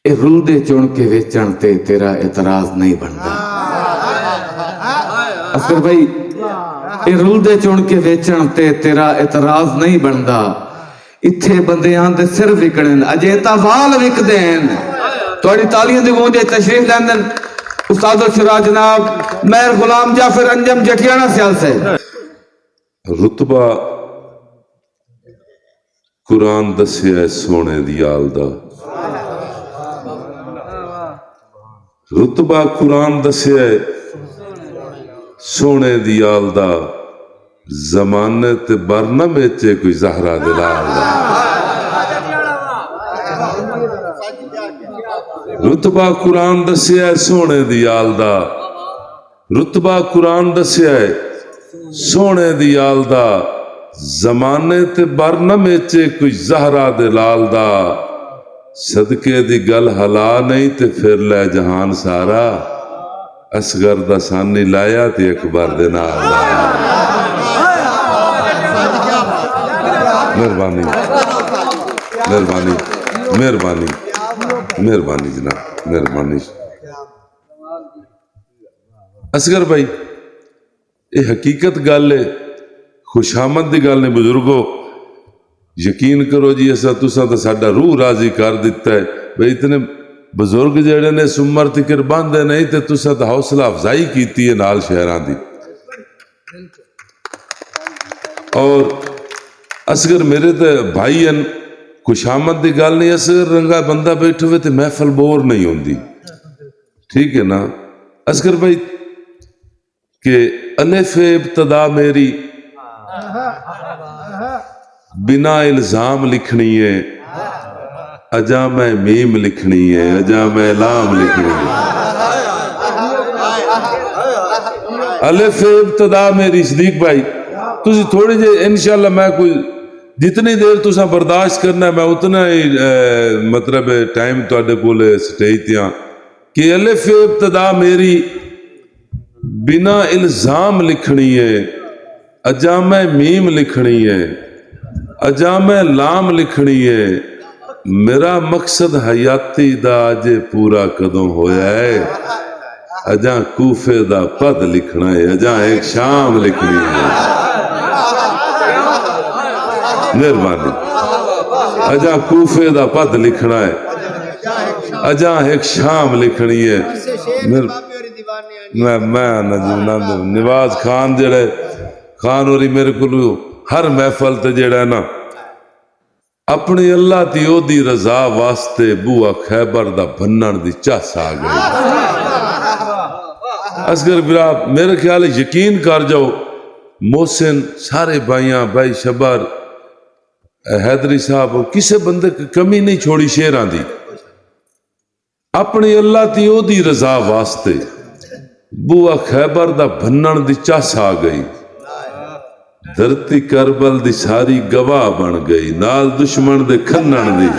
ये रुलदे चुन के वेचण ते तेरा एतराज नहीं बनता। असगर भाई ये रुलदे चुन के वेचण ते तेरा एतराज नहीं बनता। इत्थे बंदियां दे सिर विकणे अजे तां वाल विकदे हैं। थोड़ी तालियां दी गूंज तशरीफ लैंदे उस्ताद सिराज जनाब मेहर गुलाम जाफर अंजम जटियाना सियाल से। रुतबा कुरान दसिया सोने दी आल दा, रुतबा कुरान दसिया सोने दी आल दा, जमाने ते बर न बेचे कोई जहरा दिलाल दा। रुतबा कुरान दसिया सोने दी आल दा, रुतबा कुरान दसिया सोने दी आल दा, जमाने ते बर न बेचे कोई जहरा दिलाल दा। सदके दी गल हला नहीं ते फिर लै जहान सारा, असगर दा सानी लाया ते अकबर दे नाल दा। मेहरबानी मेहरबानी मेहरबानी मेहरबानी जनाब मेहरबानी। असगर भाई ये हकीकत गल है, खुशामद की गल ने बुजुर्गो। यकीन करो जी ऐसा तुसा तो साडा रूह राजी कर दिता है भाई। इतने बुजुर्ग जेड़े ने इस उम्र तिकर बंदे नहीं तो तुसा तो हौसला अफजाई की है नाल शहरां दी। और असगर मेरे तो भाई हैं, खुशामद की गल नहीं। असगर रंगा बंदा बैठे हुए तो महफल बोर नहीं होती, ठीक है ना। असगर भाई के अलिफ इब्तदा मेरी बिना इल्जाम लिखनी है, अजा मैं मीम लिखनी है, अजा मैं लाम लिखनी है। अलिफ इब्तदा मेरी सदीक भाई तुसी थोड़ी जे इंशाल्लाह मैं कोई जितनी देर तुसा बर्दाश्त करना मैं उतना ही मतलब टाइम तुहाडे कोल स्टेज ते कि अलिफ इब्तदा मेरी बिना इल्जाम लिखनी है, अजा मैं मीम लिखनी है, अजा मैं लाम लिखनी है। मेरा मकसद हयाती दा अजे पूरा कदों होया है, अजा कूफे दा पद लिखना है, अजा एक शाम लिखनी है। मेहरबानी अजा कूफे दा पद लिखना है, अजा एक शाम लिखनी है। मैं निवाज खान जेड़े खान होरी मेरे को हर महफल ते जेड़ा ना अपनी अल्लाह दी ओदी रजा वास्ते बुआ खैबर दा भन्नण दी चस आ गई। असगर बिरा मेरे ख्याल यकीन कर जाओ, मोहसिन सारे भाइयां भाई शबर हैदरी साहब किसी बंदे की कमी नहीं छोड़ी शेरां दी। अपनी अल्लाह दी ओदी रजा वास्ते बुआ खैबर दा भन्नण दी चस आ गई। धरती करबल दी सारी गवाह बन गई, नाल दुश्मन दे खन्नण दी।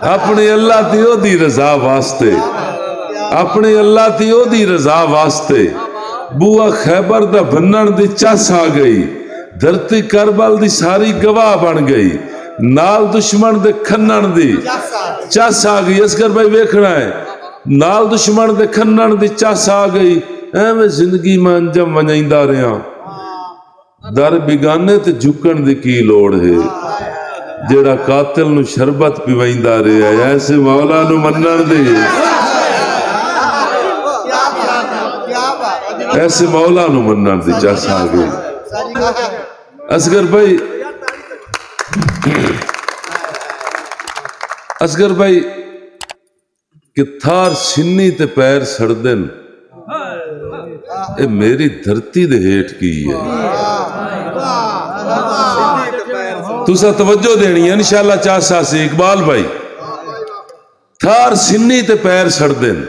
अपनी अल्लाह दी ओदी रजा वास्ते, अपनी अल्लाह दी ओदी रजा वास्ते बुआ खैबर दा भन्नण दी चस आ गई। धरती करबल दी सारी गवाह बन गई, नाल दुश्मन दे खन्नण दी चस आ गई। असगर भाई वेखना है, नाल दुश्मन दे खन्नण दी चस आ गई। एवें जिंदगी में अंजम वजाइंदा रहा, दर बिगाने ते झुकण दी की लोड़ है। जेड़ा कातिल नू शरबत पिवाइंदा रहा, ऐसे मौला नू मन्नण दे, ऐसे मौला नू मन्नण दी चस आ गई। असगर भाई असगर भाई कि थार सिन्नी ते पैर सड़दे न, ए मेरी धरती दे हेठ की है। तुसा तवज्जो देनी है इंशाअल्लाह। चासा से इकबाल भाई थार सिन्नी ते पैर सड़दे न,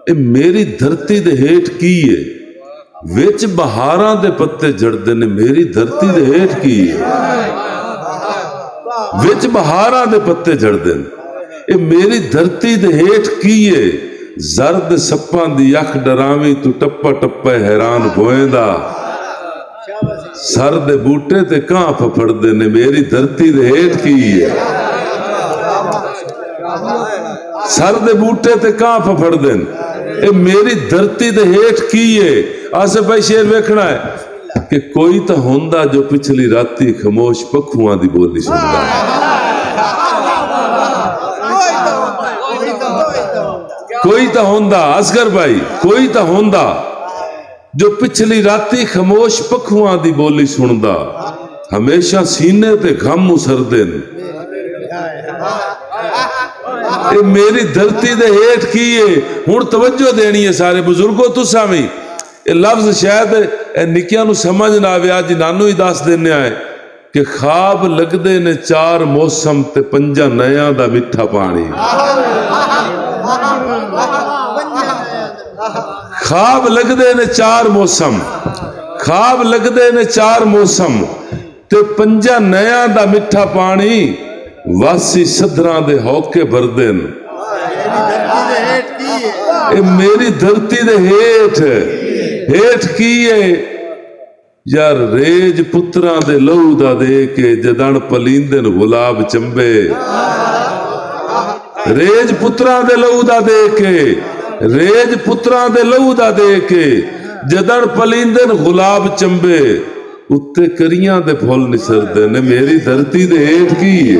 ए मेरी धरती दे हेठ की है। विच बहारां दे पत्ते झड़दे ने, मेरी धरती दे हेठ की है। विच बहारां दे पत्ते झड़दे न, ए मेरी धरती दे हेठ की है। जर्द सप्पां दी अख डरावी तू टप्पा टप्पा हैरान होएंदा। सर दे बूटे ते कां फफड़दे ने, मेरी धरती दे हेठ की है। सर दे बूटे ते कां फफड़दे ने, ए मेरी धरती दे हेठ की है। आसे भाई शेर वेखना है कि कोई तो होंदा जो पिछली राती खामोश पखुआं दी बोली सुनदा। कोई तो होंदा असगर भाई, कोई तो होंदा जो पिछली राती खामोश पखुआं दी बोली सुनदा। हमेशा सीने ते गम उसरदे ने, ये मेरी धरती दे हेठ की है। हुण तवज्जो देनी है सारे बुजुर्गों तुसां भी। ये लफ्ज शायद निक्कियां नूं समझ ना आवे, अज नानू ही दस देने है कि खाब लगदे ने 4 मौसम ते 5 नयां दा मिठा पानी। खाब लगदे ने 4 मौसम, खाब लगदे ने 4 मौसम ते 5 नयां दा मिठा पानी। वासी सदरां दे हौके भरदे न, ए मेरी धरती दे हेठ हेठ की है। यार रेज पुत्रां दे लहू दा दे के जदन पलींदे न गुलाब चंबे। रेज पुत्रां दे लहू दा दे के, रेज पुत्रां दे लहू दा दे के जदन पलींदे न गुलाब चंबे। उत्ते करियां दे फुल निसरदे ने, मेरी धरती दे हेठ की है।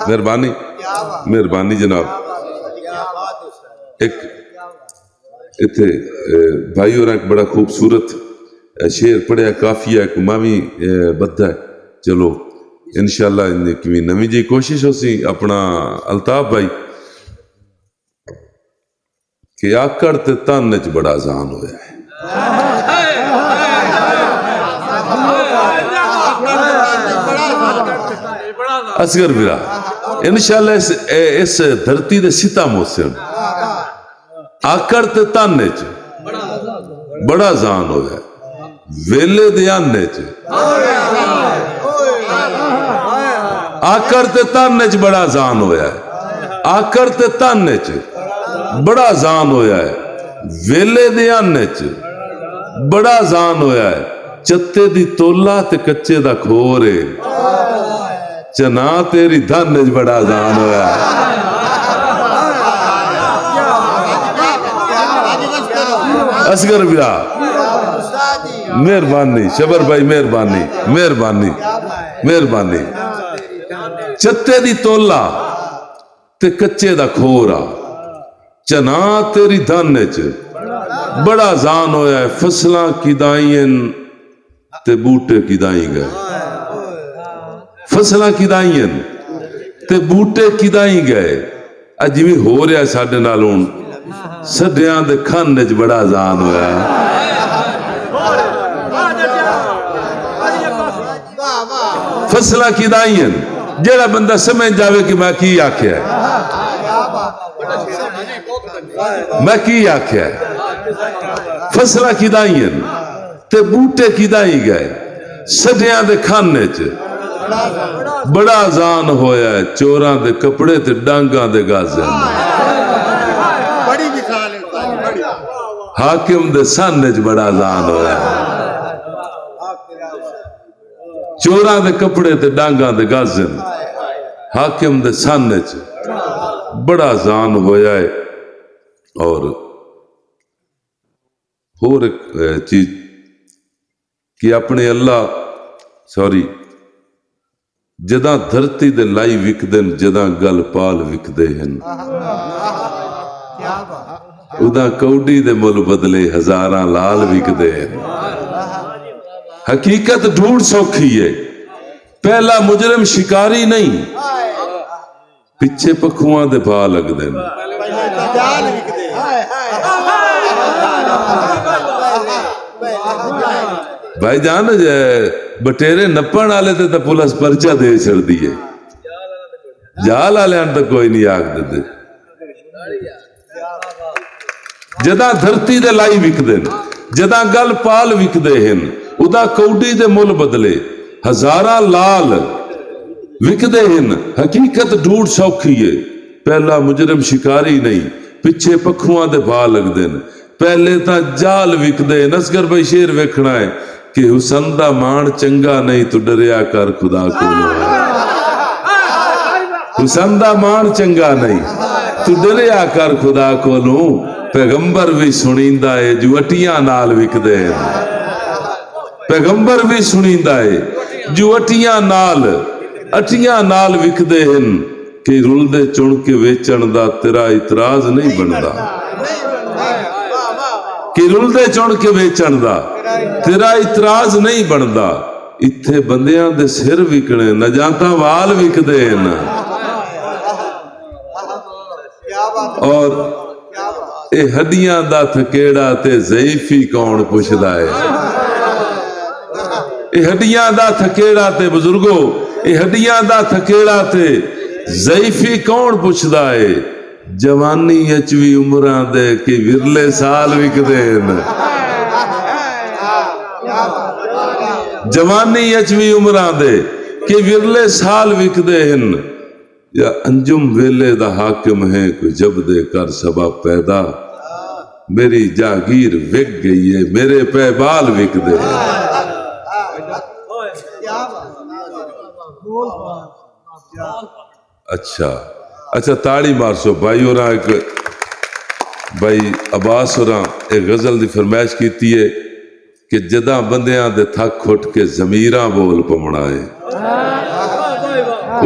मेहरबानी मेहरबानी जनाब। एक इत्थे भाई और एक बड़ा खूबसूरत शेर पढ़िया, काफिया एक मावी बद्धा है। चलो इंशाल्लाह इनकी नवी जी कोशिश हो सी। अपना अल्ताफ भाई कि आकड़ ते तन च बड़ा आसान होया है। असगर बिरा इंशाल्लाह इस धरती दे सिता मोहसिन आकड़ ते ताने च बड़ा जान होया, वेले दे आने च आकड़ ते ताने च बड़ा जान होया है। आकड़ ते ताने च बड़ा जान होया है, वेले दे आने च बड़ा जान होया है। चत्ते दी तोला ते कच्चे दा खोर है, चना तेरी धन च बड़ा जान होया है। असगर बिरा मेहरबानी, शबर भाई मेहरबानी मेहरबानी मेहरबानी। चत्ते दी तोला ते कच्चे दा खोरा, चना तेरी धन च बड़ा जान होया है। फसलां किदाईन ते बूटे किदाई गए, फसलां किदाईन ते बूटे किदाई गए। अजिवी हो रहा साडे नाल हुण सड्डियां दे खन च बड़ा जान होया है। फसलां किदाईन, जेड़ा बंदा समझ जावे कि मैं की आख्या है, मैं की आख्या है। फसलां किदाईन ते बूटे किदाई गए, सड्डियां दे खाने च बड़ा जान होया है। चोरां दे कपड़े ते डांगां दे गाजे, हाकिम दे सन च बड़ा जान होया है। चोरां दे कपड़े ते डांगां दे गाजे, हाकिम दे सन च बड़ा जान होया है। और एक चीज कि अपने अल्लाह सॉरी जदा धरती दे लाई विकदे जदा गल पाल विकदे हैं। उदा कौडी दे मुल बदले हजारां लाल विकदे हैं। हकीकत ढूंढ सौखी है, पहला मुजरिम शिकारी नहीं, पिछे पखुआं दे भा लगदे हैं। भाई जान बटेरे नप्पण वाले ते पुलिस परचा दे छड़दी है, जाल वाले तो कोई नहीं आख देते। जदा धरती दे लाई विकदे, जदा गल पाल विकदे हैं, उदा कौडी दे मुल बदले हजारां लाल विकदे हैं। हकीकत ढूंढ सौखी है, पहला मुजरिम शिकारी नहीं, पिछे पखुआं दे भा लगदे हैं। पहले तो जाल विकदे। नस्कर भाई शेर वेखना है कि हुसन दा मान चंगा नहीं तू डरिया कर खुदा को। हुसन दा मान चंगा नहीं तू डरिया कर खुदा को। पैगंबर भी सुनींदा है जुअटियां नाल विकदे। पैगंबर भी सुनींदा है जुअटियां नाल विकदे हैं कि रुलदे चुन के वेचण दा तेरा इतराज नहीं बनता। कि रुलदे चुन के वेचण दा तेरा इतराज नहीं बनता। इत्थे बंदियां दे सिर विकणे नजाता वाल विकदे हैं। और ए हड्डियां दा थकेड़ा ते ज़ईफी कौन पुछदा है। ए हड्डियां दा थकेड़ा ते बुजुर्गो ए हड्डियां दा थकेड़ा ते ज़ईफी कौन पुछदा है। जवानी अच भी उमरां दे कि विरले साल विकदे न। जवानी अच भी उमरां दे कि विरले साल विकदे हन। या अंजुम वेले दा हाकिम है कोई जब दे कर सबा पैदा। मेरी जागीर विक गई है मेरे पे बाल विकदे। अच्छा ताड़ी मारसो भाई और एक भाई अब्बास और एक गजल की फरमाइश की है कि जदा बंदियां दे थक खुट के जमीरा बोल पवना है।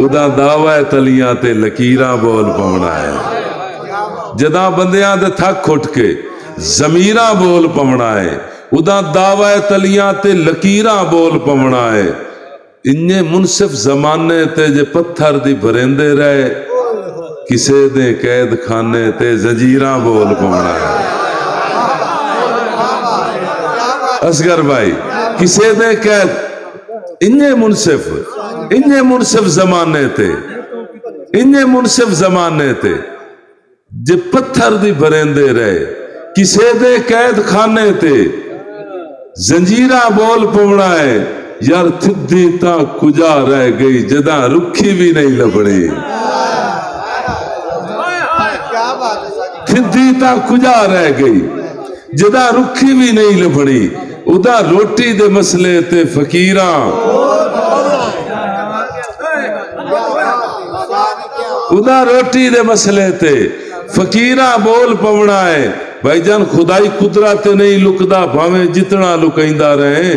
उदा दावा तलियां ते लकीरां बोल पवना है। जदा बंदियां दे थक खुट के जमीरा बोल पवना है। उदा दावा तलियां ते लकीरां बोल पवना है। इन्ने मुनसिफ जमाने ते जे पत्थर दी भरेंदे रहे किसे दे कैद खाने ते जंजीरां बोल पवना है। असगर भाई किसे दे कैद इन्ने मुनसिफ जमाने ते जे पत्थर दी भरेंदे रहे किसे दे कैद खाने ते जंजीरा बोल पवना है। यार थिद्दी ता कुजा रह गई जदा रुखी भी नहीं लबड़ी। थिद्दी ता कुजा रह गई जदा रुखी भी नहीं लबड़ी। उदा रोटी दे मसले ते फकीरां उदा रोटी दे मसले ते फकीरां बोल पवना है। भाईजान खुदाई कुदरत नहीं लुकदा भावे जितना लुकैंदा रहे।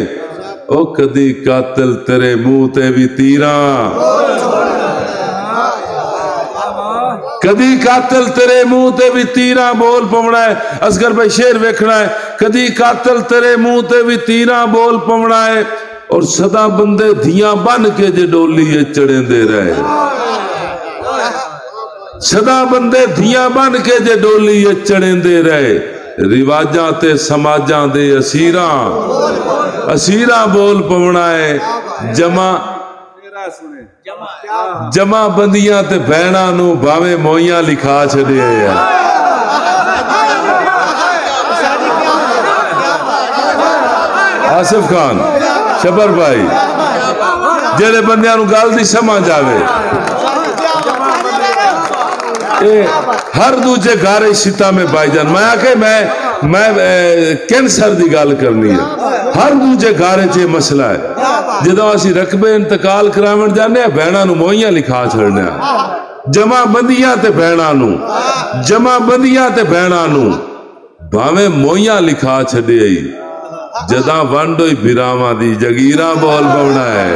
ओ कदी कातिल तेरे मुंह ते भी तीरा। कदी कातिल तेरे मुंह ते भी तीरा बोल पवना है। असगर भाई शेर वेखना है कदी कातिल तेरे मुंह ते भी तीरा बोल पवना है। और सदा बंदे धियां बन के जे डोली चढ़ेंदे रहे। सदा बंदे धियां बन के जे डोली चढ़ेंदे रहे। रिवाजां ते समाजां दे असीरां बोल पवना है। जमा बंदियां ते भैणां नू भावे मोइयां लिखा छड़े। आसिफ खान शबर भाई जेड़े बंदियां नू गल दी समझ आवे हर दूजे घर सीता में भाईजान मैं आके मैं कैंसर की गल करनी है। हर दूजे घर च मसला है। जो असी रकबे इंतकाल करावन जाने भैणा नू मोइयां लिखा छड़ने। जमा बंदियां ते भैणा नू भावे मोइयां लिखा छड़े। जदा वंड होई बिरावां दी जगीरा बोल पवना है।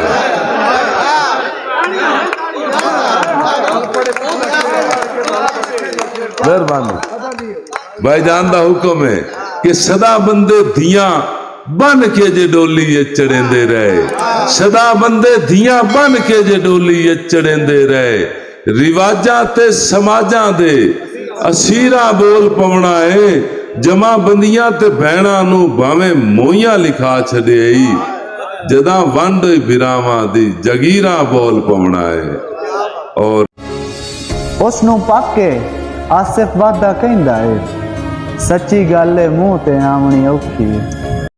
भाईजान दा हुक्म है कि सदा बंदे धियां बन के जे डोली चढ़ेंदे रहे। सदा बंदे धियां बन के जे डोली चढ़ेंदे रहे। रिवाजां ते समाजां दे असीरां बोल पवना है। जमा बंदियां ते भैणां नू भावें मोइयां लिखा छड़े। जदा वंड बिरावां दी जगीरां बोल पवना है। और उसनू पाके आसिफ वादा कहंदा है सच्ची गल है मुंह ते आवणी औखी।